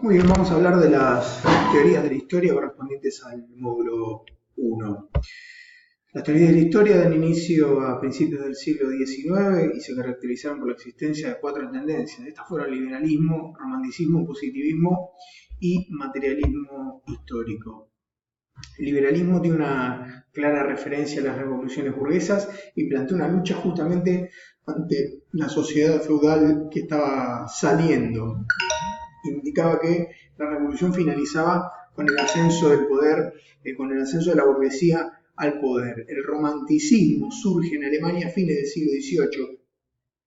Muy bien, vamos a hablar de las teorías de la historia correspondientes al módulo 1. Las teorías de la historia dan inicio a principios del siglo XIX y se caracterizaron por la existencia de cuatro tendencias. Estas fueron liberalismo, romanticismo, positivismo y materialismo histórico. El liberalismo tiene una clara referencia a las revoluciones burguesas y plantea una lucha justamente ante la sociedad feudal que estaba saliendo. Indicaba que la revolución finalizaba con el ascenso del poder, con el ascenso de la burguesía al poder. El romanticismo surge en Alemania a fines del siglo XVIII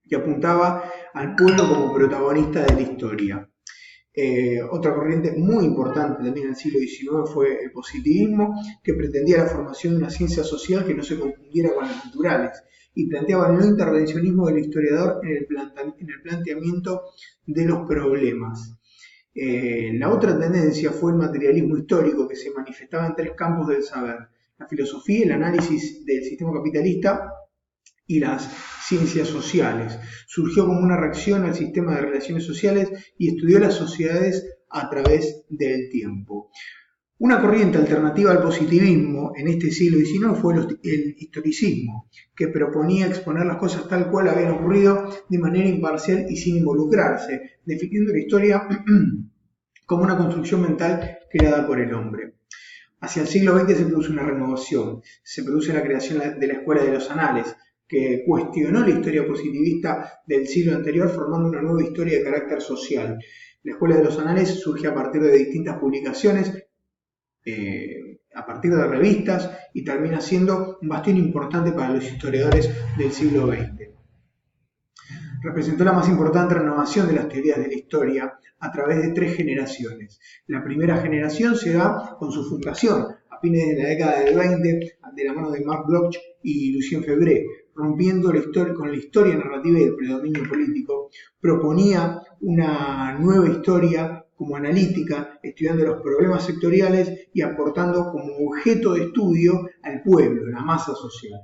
y apuntaba al pueblo como protagonista de la historia. Otra corriente muy importante también en el siglo XIX fue el positivismo, que pretendía la formación de una ciencia social que no se confundiera con las naturales y planteaba el no intervencionismo del historiador en el planteamiento de los problemas. La otra tendencia fue el materialismo histórico, que se manifestaba en tres campos del saber: la filosofía, el análisis del sistema capitalista y las ciencias sociales. Surgió como una reacción al sistema de relaciones sociales y estudió las sociedades a través del tiempo. Una corriente alternativa al positivismo en este siglo XIX fue el historicismo, que proponía exponer las cosas tal cual habían ocurrido de manera imparcial y sin involucrarse, definiendo la historia como una construcción mental creada por el hombre. Hacia el siglo XX se produce una renovación, se produce la creación de la Escuela de los Anales, que cuestionó la historia positivista del siglo anterior formando una nueva historia de carácter social. La Escuela de los Anales surge a partir de distintas publicaciones, a partir de revistas, y termina siendo un bastión importante para los historiadores del siglo XX. Representó la más importante renovación de las teorías de la historia a través de tres generaciones. La primera generación se da con su fundación a fines de la década del 20, de la mano de Marc Bloch y Lucien Febvre, rompiendo con la historia narrativa y el predominio político. Proponía una nueva historia como analítica, estudiando los problemas sectoriales y aportando como objeto de estudio al pueblo, la masa social.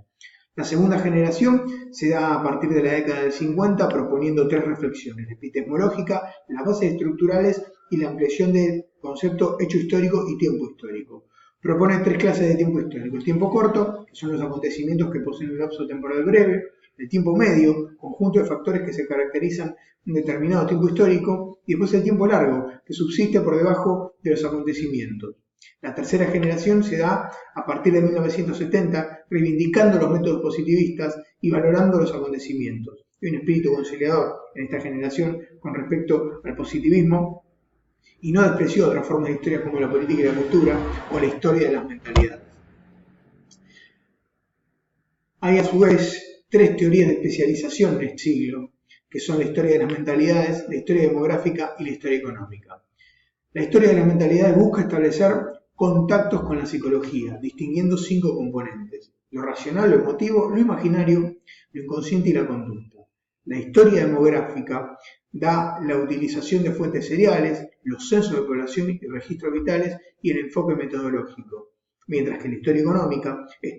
La segunda generación se da a partir de la década del 50 proponiendo tres reflexiones: la epistemológica, las bases estructurales y la ampliación del concepto hecho histórico y tiempo histórico. Propone tres clases de tiempo histórico: el tiempo corto, que son los acontecimientos que poseen un lapso temporal breve; el tiempo medio, conjunto de factores que se caracterizan en un determinado tiempo histórico; y después el tiempo largo, que subsiste por debajo de los acontecimientos. La tercera generación se da a partir de 1970, reivindicando los métodos positivistas y valorando los acontecimientos. Hay un espíritu conciliador en esta generación con respecto al positivismo y no despreció otras formas de historia como la política y la cultura o la historia de las mentalidades. Hay a su vez tres teorías de especialización en este siglo, que son la historia de las mentalidades, la historia demográfica y la historia económica. La historia de las mentalidades busca establecer contactos con la psicología, distinguiendo 5 componentes: lo racional, lo emotivo, lo imaginario, lo inconsciente y la conducta. La historia demográfica da la utilización de fuentes seriales, los censos de población y registros vitales y el enfoque metodológico. Mientras que la historia económica es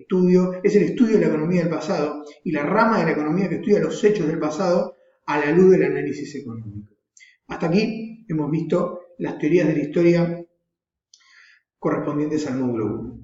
el estudio de la economía del pasado y la rama de la economía que estudia los hechos del pasado a la luz del análisis económico. Hasta aquí hemos visto las teorías de la historia correspondientes al módulo 1.